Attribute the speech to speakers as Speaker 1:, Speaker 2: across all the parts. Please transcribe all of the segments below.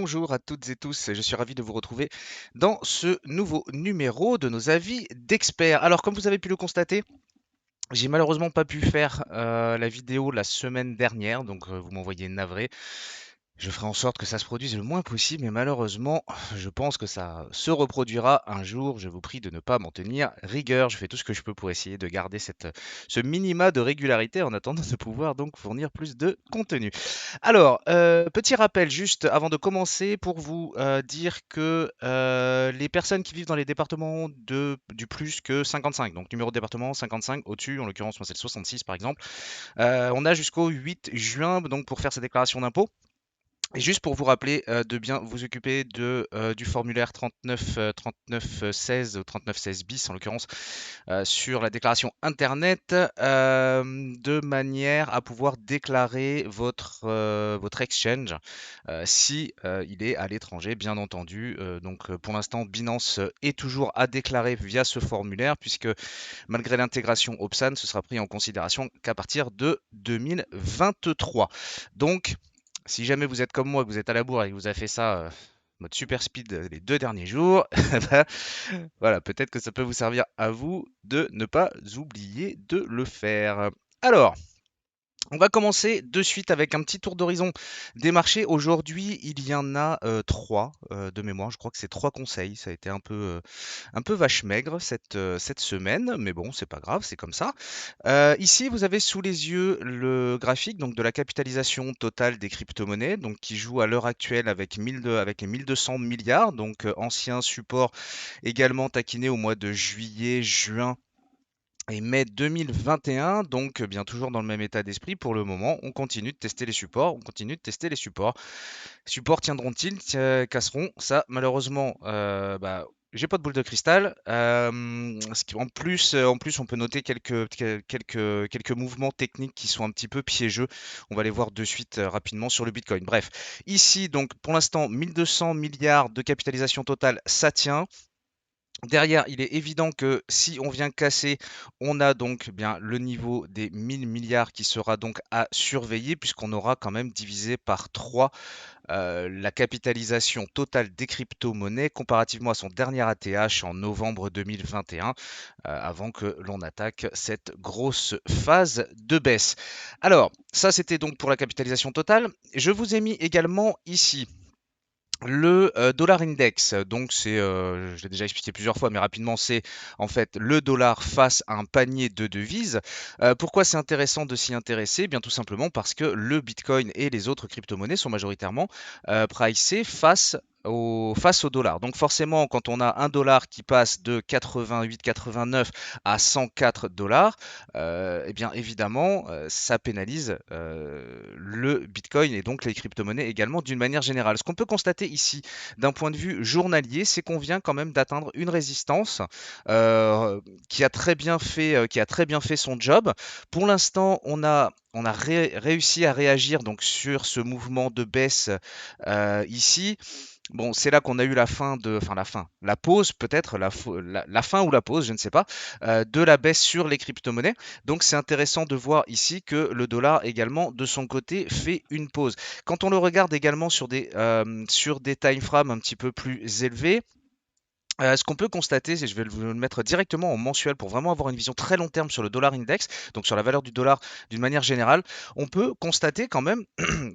Speaker 1: bonjour à toutes et tous, je suis ravi de vous retrouver dans ce nouveau numéro de nos avis d'experts. Alors comme vous avez pu le constater, j'ai malheureusement pas pu faire la vidéo la semaine dernière, donc vous m'envoyez navré. Je ferai en sorte que ça se produise le moins possible, mais malheureusement, je pense que ça se reproduira un jour. Je vous prie de ne pas m'en tenir rigueur. Je fais tout ce que je peux pour essayer de garder ce minima de régularité en attendant de pouvoir donc fournir plus de contenu. Alors, petit rappel juste avant de commencer pour vous dire que les personnes qui vivent dans les départements du plus que 55, donc numéro de département 55 au-dessus, en l'occurrence moi c'est le 66 par exemple, on a jusqu'au 8 juin donc pour faire sa déclaration d'impôt. Et juste pour vous rappeler de bien vous occuper du formulaire 3916 ou 3916 bis en l'occurrence sur la déclaration internet de manière à pouvoir déclarer votre exchange si il est à l'étranger bien entendu. Donc pour l'instant Binance est toujours à déclarer via ce formulaire puisque malgré l'intégration Opsan ce sera pris en considération qu'à partir de 2023. Donc si jamais vous êtes comme moi, que vous êtes à la bourre et que vous avez fait ça mode super speed les 2 derniers jours, bah, voilà, peut-être que ça peut vous servir à vous de ne pas oublier de le faire. Alors, on va commencer de suite avec un petit tour d'horizon des marchés. Aujourd'hui, il y en a 3 de mémoire. Je crois que c'est 3 conseils. Ça a été un peu vache maigre cette semaine, mais bon, c'est pas grave, c'est comme ça. Ici, vous avez sous les yeux le graphique donc de la capitalisation totale des crypto-monnaies, donc qui joue à l'heure actuelle avec avec les 1200 milliards, donc ancien support également taquiné au mois de juillet, juin et mai 2021, donc bien toujours dans le même état d'esprit pour le moment, on continue de tester les supports, on continue de tester les supports. Supports tiendront-ils, casseront? Ça, malheureusement, j'ai pas de boule de cristal. En plus, on peut noter quelques mouvements techniques qui sont un petit peu piégeux. On va les voir de suite rapidement sur le Bitcoin. Bref, ici, donc pour l'instant, 1200 milliards de capitalisation totale, ça tient. Derrière, il est évident que si on vient casser, on a donc bien le niveau des 1000 milliards qui sera donc à surveiller puisqu'on aura quand même divisé par 3 la capitalisation totale des crypto-monnaies comparativement à son dernier ATH en novembre 2021 avant que l'on attaque cette grosse phase de baisse. Alors, ça c'était donc pour la capitalisation totale. Je vous ai mis également ici le dollar index, donc je l'ai déjà expliqué plusieurs fois, mais rapidement, c'est en fait le dollar face à un panier de devises. Pourquoi c'est intéressant de s'y intéresser? Bien tout simplement parce que le Bitcoin et les autres crypto-monnaies sont majoritairement pricés face au dollar. Donc forcément, quand on a un dollar qui passe de 88-89 à 104 dollars, eh bien évidemment, ça pénalise le Bitcoin et donc les crypto-monnaies également d'une manière générale. Ce qu'on peut constater ici d'un point de vue journalier, c'est qu'on vient quand même d'atteindre une résistance euh, qui a très bien fait son job. Pour l'instant, on a réussi à réagir donc sur ce mouvement de baisse ici. Bon, c'est là qu'on a eu la pause peut-être, la fin ou la pause, je ne sais pas, de la baisse sur les crypto-monnaies. Donc c'est intéressant de voir ici que le dollar également de son côté fait une pause. Quand on le regarde également sur des time frames un petit peu plus élevés, ce qu'on peut constater, c'est je vais vous le mettre directement en mensuel pour vraiment avoir une vision très long terme sur le dollar index, donc sur la valeur du dollar d'une manière générale. On peut constater quand même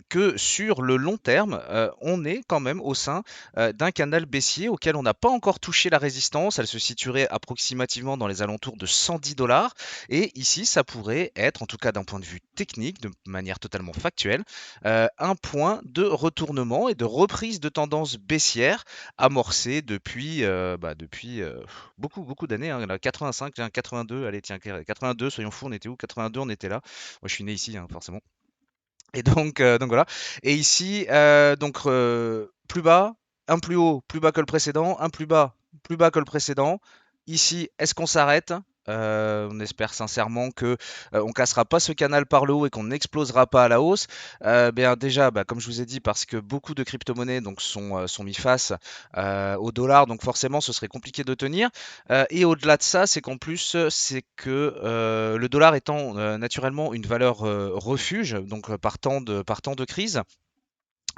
Speaker 1: que sur le long terme, on est quand même au sein d'un canal baissier auquel on n'a pas encore touché la résistance. Elle se situerait approximativement dans les alentours de 110 dollars. Et ici, ça pourrait être, en tout cas d'un point de vue technique, de manière totalement factuelle, un point de retournement et de reprise de tendance baissière amorcé depuis beaucoup, beaucoup d'années, hein. La 85, tiens, 82, allez, tiens, 82, soyons fous, on était où? 82, on était là. Moi, je suis né ici, hein, forcément. Et donc voilà. Et ici, plus bas, un plus haut, plus bas que le précédent, un plus bas que le précédent. Ici, est-ce qu'on s'arrête? On espère sincèrement que on cassera pas ce canal par le haut et qu'on n'explosera pas à la hausse. Bien déjà, comme je vous ai dit, parce que beaucoup de crypto-monnaies donc sont mis face au dollar, donc forcément ce serait compliqué de tenir. Et au-delà de ça, c'est qu'en plus, c'est que le dollar étant naturellement une valeur refuge, donc par temps de crise,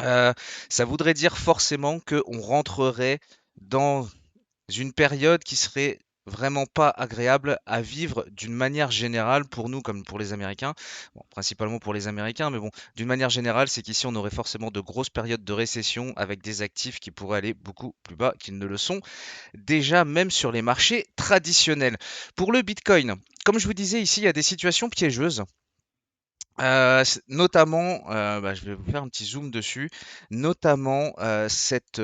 Speaker 1: Heu, Ça voudrait dire forcément qu'on rentrerait dans une période qui serait vraiment pas agréable à vivre d'une manière générale pour nous comme pour les Américains. Bon, principalement pour les Américains, mais bon, d'une manière générale, c'est qu'ici on aurait forcément de grosses périodes de récession avec des actifs qui pourraient aller beaucoup plus bas qu'ils ne le sont déjà, même sur les marchés traditionnels. Pour le Bitcoin, comme je vous disais ici, il y a des situations piégeuses. Notamment, bah, je vais vous faire un petit zoom dessus, notamment, cette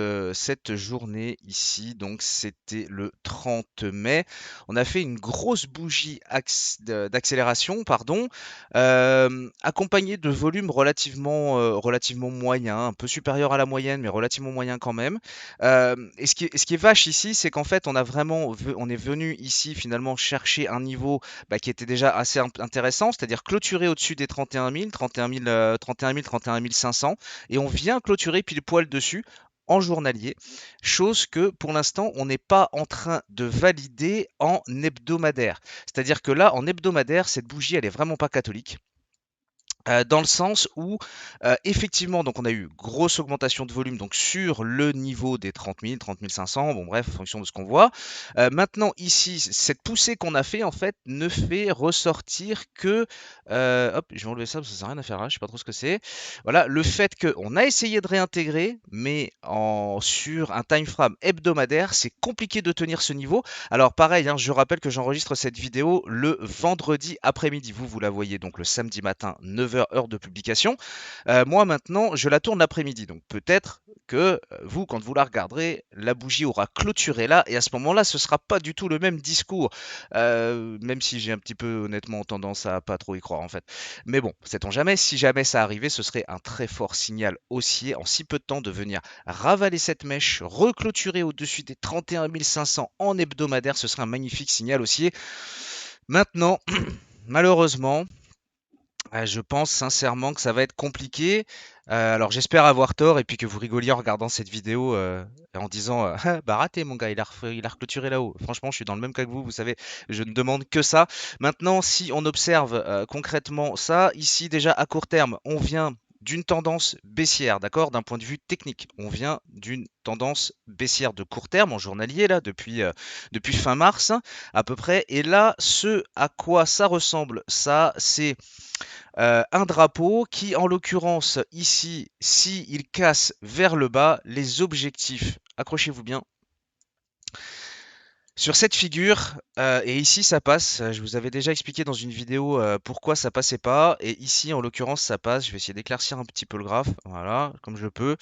Speaker 1: journée ici, donc c'était le 30 mai. On a fait une grosse bougie d'accélération, pardon, accompagnée de volumes relativement moyens, un peu supérieurs à la moyenne, mais relativement moyens quand même. Et ce qui est vache ici, c'est qu'en fait, on est venu ici finalement chercher un niveau bah, qui était déjà assez intéressant, c'est-à-dire clôturer au-dessus des 31 000, 31 000, 31 000, 31 500, et on vient clôturer pile poil dessus en journalier, chose que pour l'instant on n'est pas en train de valider en hebdomadaire. C'est-à-dire que là, en hebdomadaire, cette bougie, elle est vraiment pas catholique. Dans le sens où, effectivement, donc on a eu grosse augmentation de volume donc sur le niveau des 30 000, 30 500, bon bref, en fonction de ce qu'on voit. Maintenant ici, cette poussée qu'on a fait en fait ne fait ressortir que, hop, je vais enlever ça parce que ça sert à rien à faire là, je sais pas trop ce que c'est. Voilà, le fait qu'on a essayé de réintégrer, mais sur un time frame hebdomadaire, c'est compliqué de tenir ce niveau. Alors pareil, hein, je rappelle que j'enregistre cette vidéo le vendredi après-midi. Vous la voyez donc le samedi matin, 9 h heure de publication. Moi maintenant, je la tourne l'après-midi. Donc peut-être que vous, quand vous la regarderez, la bougie aura clôturé là. Et à ce moment-là, ce sera pas du tout le même discours. Même si j'ai un petit peu honnêtement tendance à pas trop y croire en fait. Mais bon, sait-on jamais, si jamais ça arrivait, ce serait un très fort signal haussier en si peu de temps de venir ravaler cette mèche, reclôturer au-dessus des 31 500 en hebdomadaire, ce serait un magnifique signal haussier. Maintenant, malheureusement, je pense sincèrement que ça va être compliqué. Alors j'espère avoir tort et puis que vous rigoliez en regardant cette vidéo en disant ah, bah raté mon gars, il a reclôturé là-haut. Franchement, je suis dans le même cas que vous savez, je ne demande que ça. Maintenant, si on observe concrètement ça, ici déjà à court terme, on vient d'une tendance baissière, d'accord? D'un point de vue technique, on vient d'une tendance baissière de court terme en journalier là depuis fin mars à peu près. Et là, ce à quoi ça ressemble, ça, c'est un drapeau qui, en l'occurrence, ici, s'il casse vers le bas, les objectifs, accrochez-vous bien, sur cette figure, et ici ça passe, je vous avais déjà expliqué dans une vidéo pourquoi ça passait pas, et ici en l'occurrence ça passe, je vais essayer d'éclaircir un petit peu le graphe, voilà, comme je peux.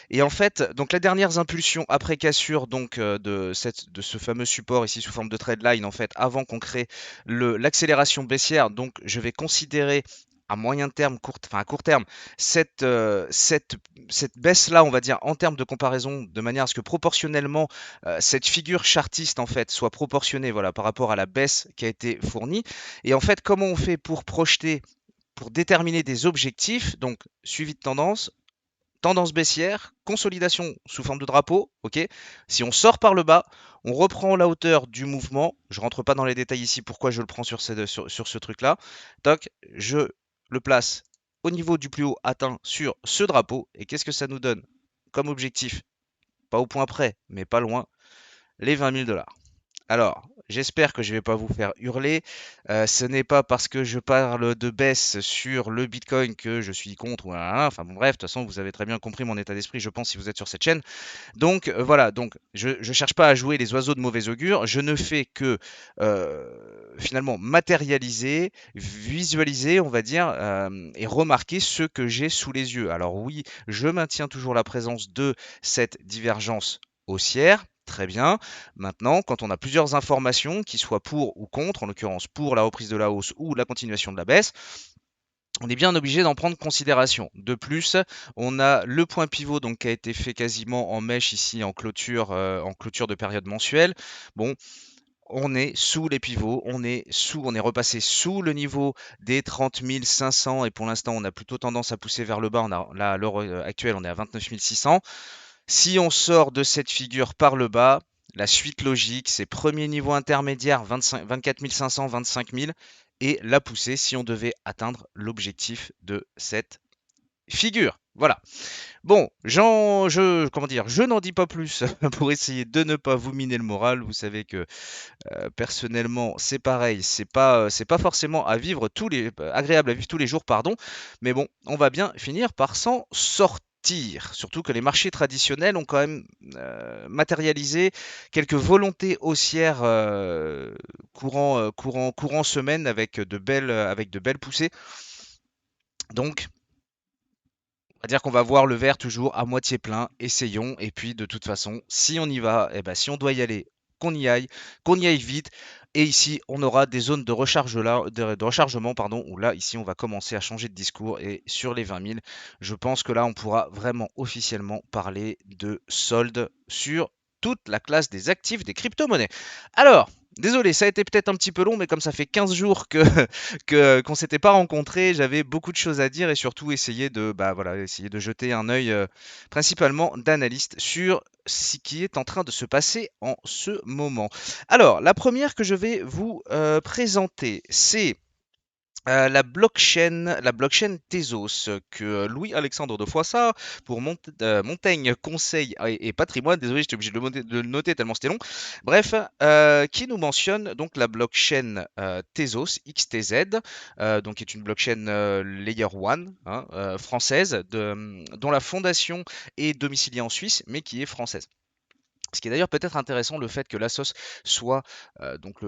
Speaker 1: Et en fait, donc les dernières impulsions après cassure donc de ce fameux support ici sous forme de trendline en fait, avant qu'on crée l'accélération baissière, donc je vais considérer à moyen terme, enfin à court terme, cette, cette baisse-là, on va dire, en termes de comparaison, de manière à ce que proportionnellement, cette figure chartiste, en fait, soit proportionnée voilà, par rapport à la baisse qui a été fournie. Et en fait, comment on fait pour projeter, pour déterminer des objectifs, donc suivi de tendance baissière, consolidation sous forme de drapeau, ok. Si on sort par le bas, on reprend la hauteur du mouvement. Je rentre pas dans les détails ici pourquoi je le prends sur ce truc-là. Toc, je le place au niveau du plus haut atteint sur ce drapeau. Et qu'est-ce que ça nous donne comme objectif? Pas au point près, mais pas loin, les 20 000 $. Alors, j'espère que je ne vais pas vous faire hurler. Ce n'est pas parce que je parle de baisse sur le Bitcoin que je suis contre. Enfin bon, bref, de toute façon, vous avez très bien compris mon état d'esprit, je pense, si vous êtes sur cette chaîne. Donc voilà, donc je ne cherche pas à jouer les oiseaux de mauvais augure. Je ne fais que finalement matérialiser, visualiser, on va dire, et remarquer ce que j'ai sous les yeux. Alors oui, je maintiens toujours la présence de cette divergence haussière. Très bien. Maintenant, quand on a plusieurs informations, qui soient pour ou contre, en l'occurrence pour la reprise de la hausse ou la continuation de la baisse, on est bien obligé d'en prendre considération. De plus, on a le point pivot donc, qui a été fait quasiment en mèche ici en clôture de période mensuelle. Bon, on est sous les pivots, on est repassé sous le niveau des 30 500 et pour l'instant on a plutôt tendance à pousser vers le bas. Là à l'heure actuelle on est à 29 600. Si on sort de cette figure par le bas, la suite logique, c'est premier niveau intermédiaire 24 500, 25 000 et la poussée si on devait atteindre l'objectif de cette figure. Voilà. Bon, comment dire, je n'en dis pas plus pour essayer de ne pas vous miner le moral. Vous savez que personnellement, c'est pareil, c'est pas forcément à vivre agréable à vivre tous les jours, pardon. Mais bon, on va bien finir par s'en sortir. Surtout que les marchés traditionnels ont quand même matérialisé quelques volontés haussières courant semaine avec de belles poussées. Donc, on va dire qu'on va voir le verre toujours à moitié plein, essayons, et puis de toute façon, si on y va, eh ben, si on doit y aller, qu'on y aille vite, et ici on aura des zones de rechargement, pardon, où là, ici on va commencer à changer de discours, et sur les 20 000, je pense que là on pourra vraiment officiellement parler de solde sur toute la classe des actifs des crypto-monnaies. Alors, désolé, ça a été peut-être un petit peu long, mais comme ça fait 15 jours qu'on s'était pas rencontrés, j'avais beaucoup de choses à dire et surtout essayer de jeter un œil principalement d'analyste sur ce qui est en train de se passer en ce moment. Alors, la première que je vais vous présenter, c'est la blockchain Tezos, que Louis-Alexandre de Foissard, pour Montaigne Conseil et Patrimoine, désolé, j'étais obligé de le noter tellement c'était long, bref, qui nous mentionne donc la blockchain Tezos, XTZ, donc qui est une blockchain Layer 1, hein, française, dont la fondation est domiciliée en Suisse, mais qui est française. Ce qui est d'ailleurs peut-être intéressant, le fait que l'Assos soit donc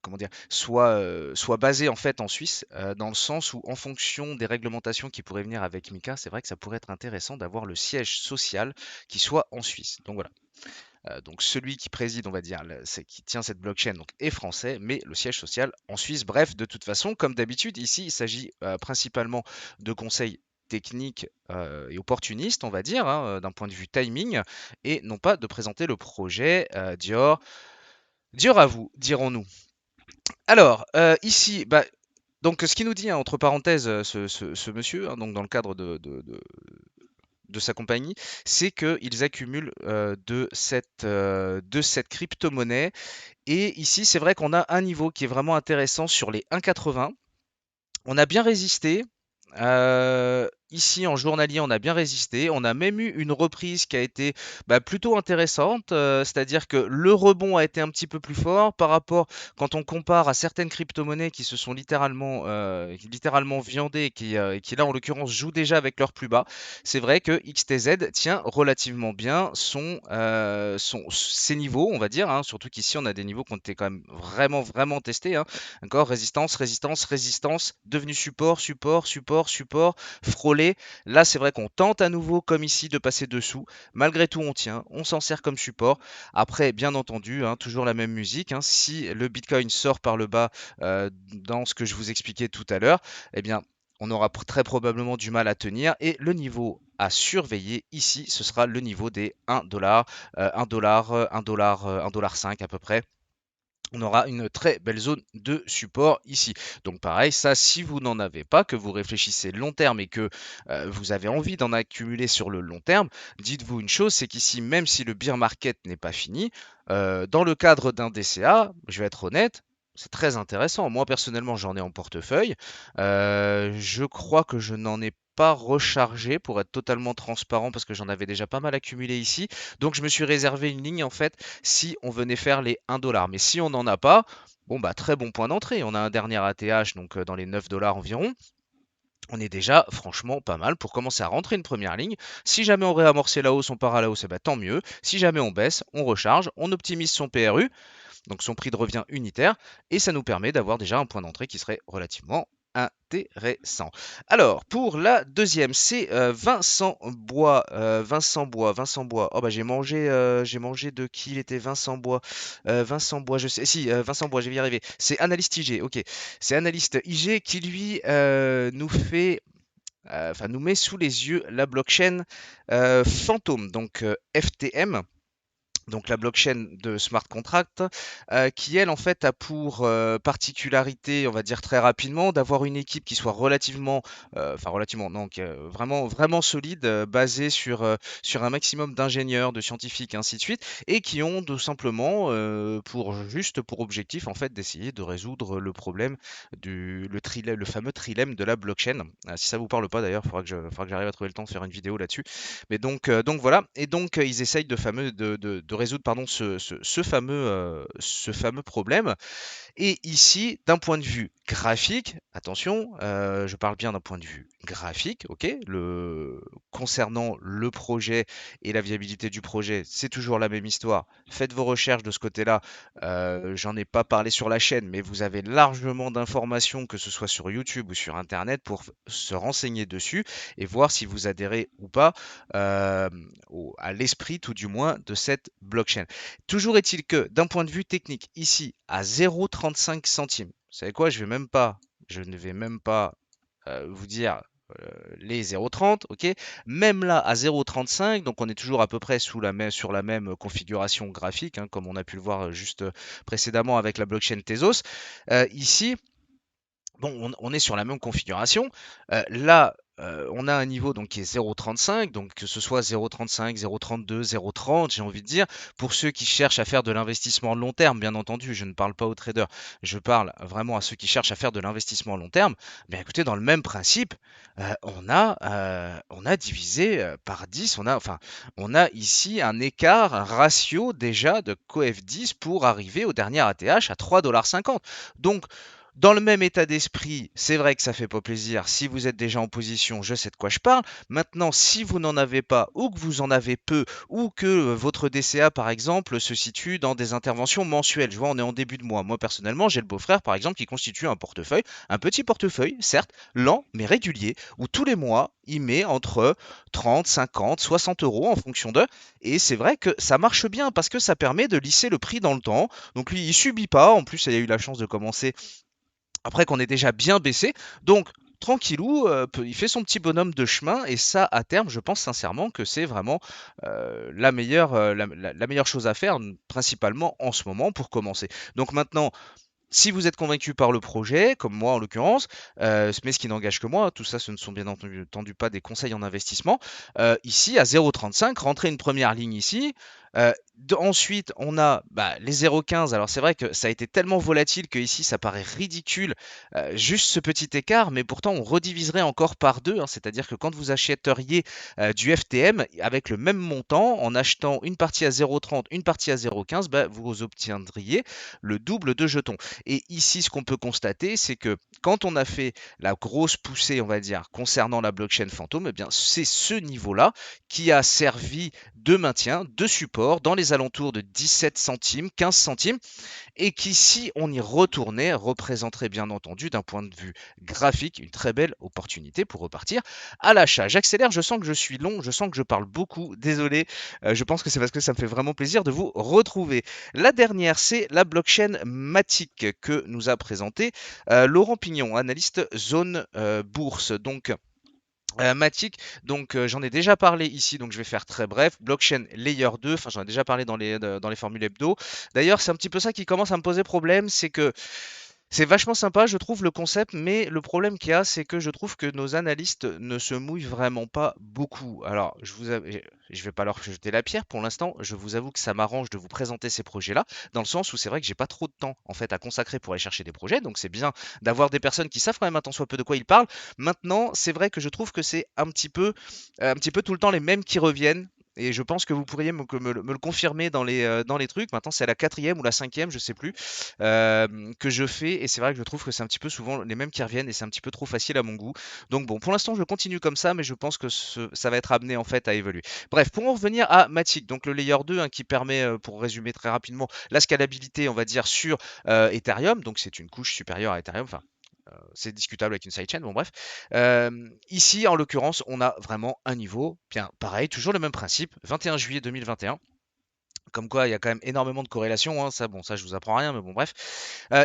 Speaker 1: comment dire, soit basé en fait en Suisse, dans le sens où en fonction des réglementations qui pourraient venir avec Mika, c'est vrai que ça pourrait être intéressant d'avoir le siège social qui soit en Suisse. Donc voilà. Donc celui qui préside, on va dire, qui tient cette blockchain donc, est français, mais le siège social en Suisse. Bref, de toute façon, comme d'habitude, ici, il s'agit principalement de conseils techniques et opportunistes, on va dire, hein, d'un point de vue timing, et non pas de présenter le projet Dior à vous, dirons-nous. Alors, ici, donc ce qu'il nous dit, hein, entre parenthèses, ce monsieur, hein, donc dans le cadre de sa compagnie, c'est qu'ils accumulent de cette crypto-monnaie. Et ici, c'est vrai qu'on a un niveau qui est vraiment intéressant sur les 1,80. On a bien résisté. Ici, en journalier, on a bien résisté. On a même eu une reprise qui a été plutôt intéressante. C'est-à-dire que le rebond a été un petit peu plus fort par rapport, quand on compare à certaines crypto-monnaies qui se sont littéralement viandées et qui là, en l'occurrence, jouent déjà avec leur plus bas. C'est vrai que XTZ tient relativement bien ses niveaux, on va dire, hein. Surtout qu'ici, on a des niveaux qui ont été quand même vraiment, vraiment testés, hein. D'accord? Résistance, résistance, résistance, devenu support, support, support, support, frôler. Là, c'est vrai qu'on tente à nouveau, comme ici, de passer dessous. Malgré tout, on tient, on s'en sert comme support. Après, bien entendu, hein, toujours la même musique, hein. Si le Bitcoin sort par le bas dans ce que je vous expliquais tout à l'heure, eh bien, on aura très probablement du mal à tenir. Et le niveau à surveiller ici, ce sera le niveau des 1 dollar, 1 dollar, 1 dollar, 1 dollar 5 à peu près. On aura une très belle zone de support ici. Donc pareil, ça, si vous n'en avez pas, que vous réfléchissez long terme et que vous avez envie d'en accumuler sur le long terme, dites-vous une chose, c'est qu'ici, même si le bear market n'est pas fini, dans le cadre d'un DCA, je vais être honnête, c'est très intéressant. Moi, personnellement, j'en ai en portefeuille. Je crois que je n'en ai pas rechargé pour être totalement transparent parce que j'en avais déjà pas mal accumulé ici. Donc, je me suis réservé une ligne en fait si on venait faire les 1 dollar. Mais si on n'en a pas, bon bah très bon point d'entrée. On a un dernier ATH donc dans les 9 dollars environ. On est déjà franchement pas mal pour commencer à rentrer une première ligne. Si jamais on réamorçait la hausse, on part à la hausse, et bah, tant mieux. Si jamais on baisse, on recharge, on optimise son PRU, donc son prix de revient unitaire, et ça nous permet d'avoir déjà un point d'entrée qui serait relativement intéressant. Alors, pour la deuxième, c'est Vincent Bois. Vincent Bois. Oh bah j'ai mangé de qui il était Vincent Bois. Vincent Bois, je sais. Si, Vincent Bois, je vais y arriver. C'est analyste IG, ok. C'est analyste IG qui lui nous met sous les yeux la blockchain Phantom, donc FTM. donc la blockchain de smart contract, qui elle en fait a pour particularité, on va dire très rapidement, d'avoir une équipe qui soit relativement, enfin relativement, non, qui est vraiment vraiment solide, basée sur un maximum d'ingénieurs, de scientifiques, et ainsi de suite, et qui ont tout simplement juste pour objectif en fait d'essayer de résoudre le problème le fameux trilemme de la blockchain. Si ça vous parle pas d'ailleurs, faudra que j'arrive à trouver le temps de faire une vidéo là-dessus. Mais donc voilà, et donc ils essayent de résoudre pardon, ce fameux problème. Et ici, d'un point de vue graphique, attention, je parle bien d'un point de vue graphique, ok? Concernant le projet et la viabilité du projet, c'est toujours la même histoire. Faites vos recherches de ce côté-là. J'en ai pas parlé sur la chaîne, mais vous avez largement d'informations, que ce soit sur YouTube ou sur Internet, pour se renseigner dessus et voir si vous adhérez ou pas à l'esprit, tout du moins, de cette blockchain. Toujours est-il que, d'un point de vue technique, ici, à 0,35 centimes, vous savez quoi, je ne vais même pas vous dire les 0,30, ok? Même là, à 0,35, donc on est toujours à peu près sur la même configuration graphique, hein, comme on a pu le voir juste précédemment avec la blockchain Tezos. Ici, bon, on est sur la même configuration. Là, on a un niveau donc qui est 0,35, donc que ce soit 0,35, 0,32, 0,30, j'ai envie de dire, pour ceux qui cherchent à faire de l'investissement long terme, bien entendu, je ne parle pas aux traders, je parle vraiment à ceux qui cherchent à faire de l'investissement long terme. Bien écoutez, dans le même principe, on a divisé par 10, on a ici un écart, un ratio déjà de coef 10 pour arriver au dernier ATH à 3,50 $. Donc, dans le même état d'esprit, c'est vrai que ça fait pas plaisir. Si vous êtes déjà en position, je sais de quoi je parle. Maintenant, si vous n'en avez pas, ou que vous en avez peu, ou que votre DCA, par exemple, se situe dans des interventions mensuelles. Je vois, on est en début de mois. Moi, personnellement, j'ai le beau-frère, par exemple, qui constitue un portefeuille, un petit portefeuille, certes, lent, mais régulier, où tous les mois, il met entre 30, 50, 60 euros en fonction d'eux. Et c'est vrai que ça marche bien parce que ça permet de lisser le prix dans le temps. Donc lui, il subit pas. En plus, il a eu la chance de commencer après qu'on est déjà bien baissé. Donc, tranquillou, il fait son petit bonhomme de chemin et ça, à terme, je pense sincèrement que c'est vraiment la meilleure chose à faire, principalement en ce moment pour commencer. Donc maintenant, si vous êtes convaincu par le projet, comme moi en l'occurrence, mais ce qui n'engage que moi, tout ça, ce ne sont bien entendu pas des conseils en investissement. Ici, à 0,35, rentrez une première ligne ici. Ensuite, on a les 0,15. Alors c'est vrai que ça a été tellement volatile que ici, ça paraît ridicule, juste ce petit écart, mais pourtant on rediviserait encore par deux, hein. C'est-à-dire que quand vous achèteriez du FTM avec le même montant, en achetant une partie à 0,30, une partie à 0,15, vous obtiendriez le double de jetons. Et ici, ce qu'on peut constater, c'est que quand on a fait la grosse poussée, on va dire, concernant la blockchain fantôme, eh bien, c'est ce niveau-là qui a servi de maintien, de support dans les alentours de 17 centimes, 15 centimes, et qui, si on y retournait, représenterait bien entendu d'un point de vue graphique une très belle opportunité pour repartir à l'achat. J'accélère, je sens que je suis long, je sens que je parle beaucoup, désolé, je pense que c'est parce que ça me fait vraiment plaisir de vous retrouver. La dernière, c'est la blockchain Matic que nous a présenté Laurent Pignon, analyste zone bourse. Donc, Matic, donc j'en ai déjà parlé ici, donc je vais faire très bref. Blockchain Layer 2, enfin j'en ai déjà parlé dans les formules hebdo. D'ailleurs, c'est un petit peu ça qui commence à me poser problème, c'est que c'est vachement sympa, je trouve, le concept, mais le problème qu'il y a, c'est que je trouve que nos analystes ne se mouillent vraiment pas beaucoup. Alors, je vais pas leur jeter la pierre pour l'instant. Je vous avoue que ça m'arrange de vous présenter ces projets-là, dans le sens où c'est vrai que j'ai pas trop de temps en fait à consacrer pour aller chercher des projets, donc c'est bien d'avoir des personnes qui savent quand même un tant soit peu de quoi ils parlent. Maintenant, c'est vrai que je trouve que c'est un petit peu tout le temps les mêmes qui reviennent. Et je pense que vous pourriez me le confirmer dans les trucs. Maintenant, c'est la quatrième ou la cinquième, je sais plus que je fais et c'est vrai que je trouve que c'est un petit peu souvent les mêmes qui reviennent et c'est un petit peu trop facile à mon goût. Donc bon, pour l'instant je continue comme ça, mais je pense que ça va être amené en fait à évoluer. Bref, pour en revenir à Matic, donc le layer 2 hein, qui permet, pour résumer très rapidement, la scalabilité on va dire sur Ethereum, donc c'est une couche supérieure à Ethereum, enfin c'est discutable avec une sidechain, bon bref. Ici, en l'occurrence, on a vraiment un niveau, bien pareil, toujours le même principe, 21 juillet 2021. Comme quoi, il y a quand même énormément de corrélations, hein, ça, bon, ça, je vous apprends rien, mais bon, bref.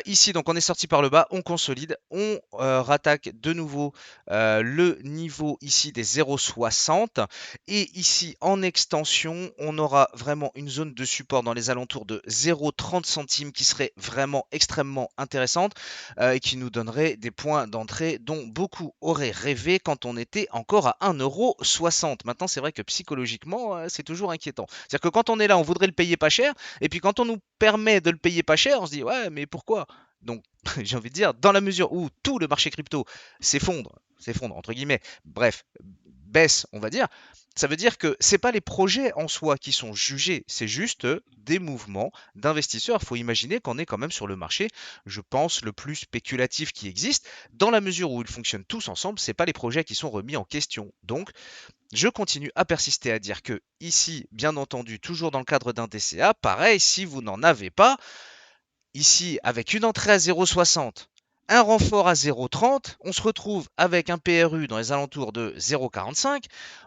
Speaker 1: Ici, donc, on est sorti par le bas, on consolide, on rattaque de nouveau le niveau ici des 0,60. Et ici, en extension, on aura vraiment une zone de support dans les alentours de 0,30 centimes qui serait vraiment extrêmement intéressante et qui nous donnerait des points d'entrée dont beaucoup auraient rêvé quand on était encore à 1,60 €. Maintenant, c'est vrai que psychologiquement, c'est toujours inquiétant. C'est-à-dire que quand on est là, on voudrait le payer pas cher, et puis quand on nous permet de le payer pas cher, on se dit ouais, mais pourquoi? Donc, j'ai envie de dire, dans la mesure où tout le marché crypto s'effondre entre guillemets, bref, baisse, on va dire, ça veut dire que c'est pas les projets en soi qui sont jugés, c'est juste des mouvements d'investisseurs. Il faut imaginer qu'on est quand même sur le marché, je pense, le plus spéculatif qui existe. Dans la mesure où ils fonctionnent tous ensemble, c'est pas les projets qui sont remis en question. Donc, je continue à persister à dire que ici, bien entendu, toujours dans le cadre d'un DCA, pareil, si vous n'en avez pas, ici, avec une entrée à 0,60, un renfort à 0,30, on se retrouve avec un PRU dans les alentours de 0,45.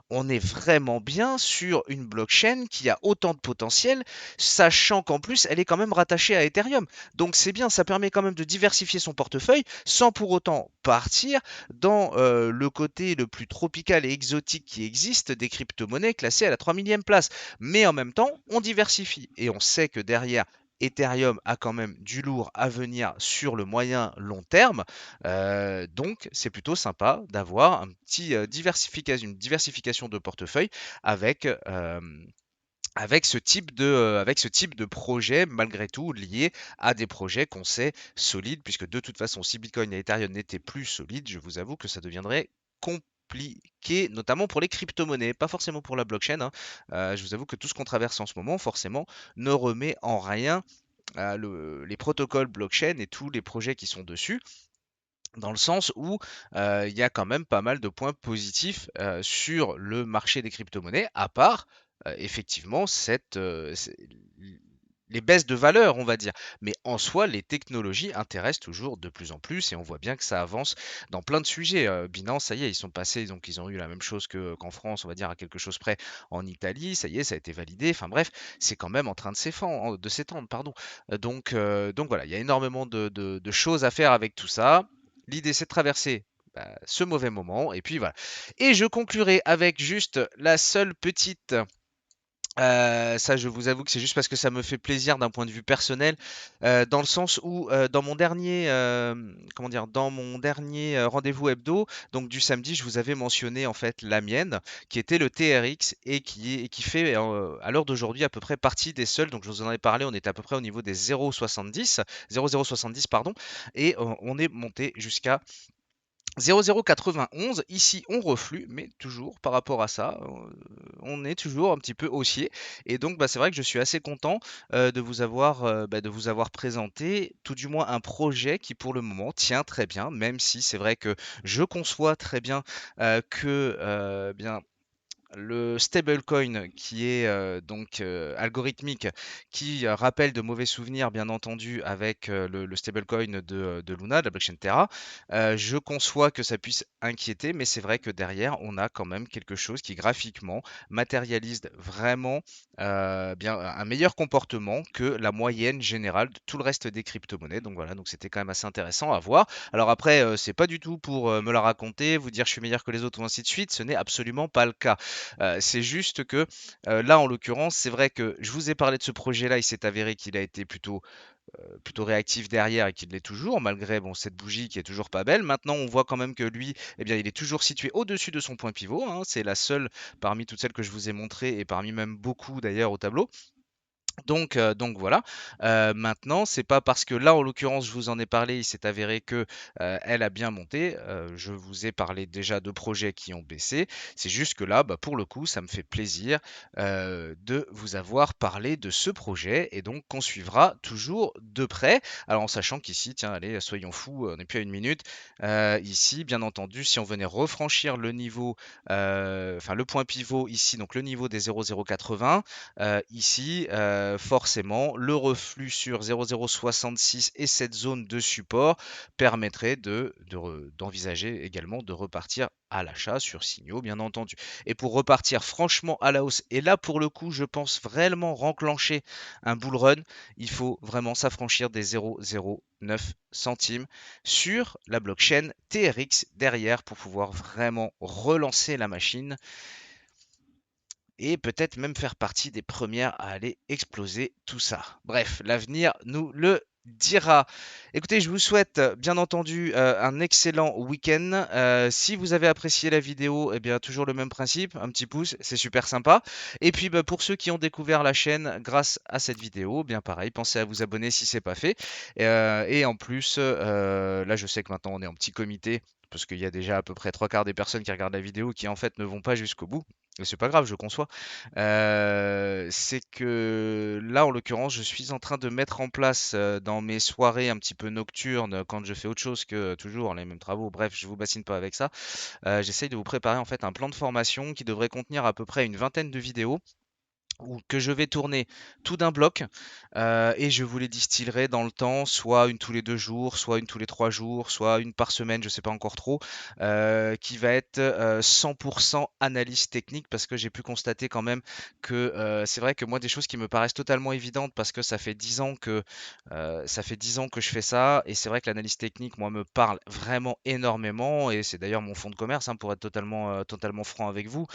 Speaker 1: On est vraiment bien sur une blockchain qui a autant de potentiel, sachant qu'en plus, elle est quand même rattachée à Ethereum. Donc c'est bien, ça permet quand même de diversifier son portefeuille sans pour autant partir dans le côté le plus tropical et exotique qui existe des crypto-monnaies classées à la 3 millième place. Mais en même temps, on diversifie et on sait que derrière Ethereum a quand même du lourd à venir sur le moyen long terme. Donc, c'est plutôt sympa d'avoir une diversification de portefeuille avec, avec ce type de projet, malgré tout, lié à des projets qu'on sait solides, puisque de toute façon, si Bitcoin et Ethereum n'étaient plus solides, je vous avoue que ça deviendrait compliqué, notamment pour les crypto-monnaies, pas forcément pour la blockchain, hein. Je vous avoue que tout ce qu'on traverse en ce moment, forcément, ne remet en rien les protocoles blockchain et tous les projets qui sont dessus, dans le sens où il y a quand même pas mal de points positifs sur le marché des crypto-monnaies, à part effectivement les baisses de valeur, on va dire. Mais en soi, les technologies intéressent toujours de plus en plus et on voit bien que ça avance dans plein de sujets. Binance, ça y est, ils sont passés, donc ils ont eu la même chose qu'en France, on va dire à quelque chose près en Italie, ça y est, ça a été validé. Enfin bref, c'est quand même en train de s'étendre, pardon. Donc voilà, il y a énormément de choses à faire avec tout ça. L'idée, c'est de traverser ce mauvais moment. Et puis voilà. Et je conclurai avec juste la seule petite ça, je vous avoue que c'est juste parce que ça me fait plaisir d'un point de vue personnel, dans le sens où dans mon dernier, comment dire, dans mon dernier rendez-vous hebdo, donc du samedi, je vous avais mentionné en fait la mienne, qui était le TRX et qui fait à l'heure d'aujourd'hui à peu près partie des seuls. Donc je vous en ai parlé, on était à peu près au niveau des 0,70, 0,070 pardon, et on est monté jusqu'à 0,091, ici on reflue, mais toujours par rapport à ça, on est toujours un petit peu haussier. Et donc c'est vrai que je suis assez content de vous avoir présenté, tout du moins un projet qui pour le moment tient très bien, même si c'est vrai que je conçois très bien que bien le stablecoin qui est donc algorithmique, qui rappelle de mauvais souvenirs bien entendu avec le stablecoin de Luna, de la blockchain Terra. Je conçois que ça puisse inquiéter, mais c'est vrai que derrière, on a quand même quelque chose qui graphiquement matérialise vraiment bien un meilleur comportement que la moyenne générale de tout le reste des crypto-monnaies. Donc voilà, donc c'était quand même assez intéressant à voir. Alors après, c'est pas du tout pour me la raconter, vous dire je suis meilleur que les autres ou ainsi de suite, ce n'est absolument pas le cas. C'est juste que là, en l'occurrence, c'est vrai que je vous ai parlé de ce projet-là, il s'est avéré qu'il a été plutôt réactif derrière et qu'il l'est toujours, malgré bon, cette bougie qui est toujours pas belle. Maintenant, on voit quand même que lui, eh bien, il est toujours situé au-dessus de son point pivot, hein. C'est la seule parmi toutes celles que je vous ai montrées et parmi même beaucoup d'ailleurs au tableau. Donc voilà. Maintenant, c'est pas parce que là, en l'occurrence, je vous en ai parlé, il s'est avéré que elle a bien monté. Je vous ai parlé déjà de projets qui ont baissé. C'est juste que là, pour le coup, ça me fait plaisir de vous avoir parlé de ce projet et donc qu'on suivra toujours de près. Alors en sachant qu'ici, tiens, allez, soyons fous, on n'est plus à une minute. Ici, bien entendu, si on venait refranchir le niveau, enfin le point pivot ici, donc le niveau des 0,080, ici, forcément, le reflux sur 0,066 et cette zone de support permettrait d'envisager également de repartir à l'achat sur signaux, bien entendu. Et pour repartir franchement à la hausse, et là pour le coup, je pense vraiment renclencher un bull run, il faut vraiment s'affranchir des 0,09 centimes sur la blockchain TRX derrière pour pouvoir vraiment relancer la machine et peut-être même faire partie des premières à aller exploser tout ça. Bref, l'avenir nous le dira. Écoutez, je vous souhaite bien entendu un excellent week-end. Si vous avez apprécié la vidéo, eh bien toujours le même principe, un petit pouce, c'est super sympa. Et puis bah, pour ceux qui ont découvert la chaîne grâce à cette vidéo, bien pareil, pensez à vous abonner si c'est pas fait. Et en plus, là je sais que maintenant on est en petit comité parce qu'il y a déjà à peu près trois quarts des personnes qui regardent la vidéo qui en fait ne vont pas jusqu'au bout. Mais c'est pas grave, je conçois. C'est que là, en l'occurrence, je suis en train de mettre en place dans mes soirées un petit peu nocturnes, quand je fais autre chose que toujours les mêmes travaux. Bref, je vous bassine pas avec ça. J'essaye de vous préparer en fait un plan de formation qui devrait contenir à peu près une vingtaine de vidéos ou que je vais tourner tout d'un bloc et je vous les distillerai dans le temps, soit une tous les 2 jours, soit une tous les 3 jours, soit une par semaine, je sais pas encore trop, qui va être 100% analyse technique parce que j'ai pu constater quand même que c'est vrai que moi des choses qui me paraissent totalement évidentes parce que ça fait 10 ans que je fais ça et c'est vrai que l'analyse technique moi me parle vraiment énormément et c'est d'ailleurs mon fonds de commerce hein, pour être totalement franc avec vous.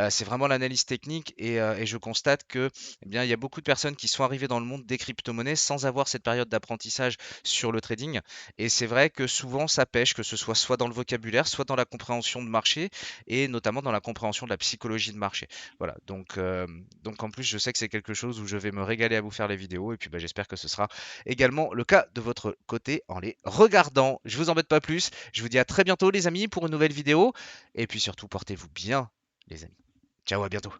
Speaker 1: C'est vraiment l'analyse technique et je constate que, eh bien, il y a beaucoup de personnes qui sont arrivées dans le monde des crypto-monnaies sans avoir cette période d'apprentissage sur le trading. Et c'est vrai que souvent ça pêche, que ce soit dans le vocabulaire, soit dans la compréhension de marché et notamment dans la compréhension de la psychologie de marché. Voilà, donc en plus je sais que c'est quelque chose où je vais me régaler à vous faire les vidéos et puis bah, j'espère que ce sera également le cas de votre côté en les regardant. Je vous embête pas plus, je vous dis à très bientôt les amis pour une nouvelle vidéo et puis surtout portez-vous bien les amis. Ciao, à bientôt.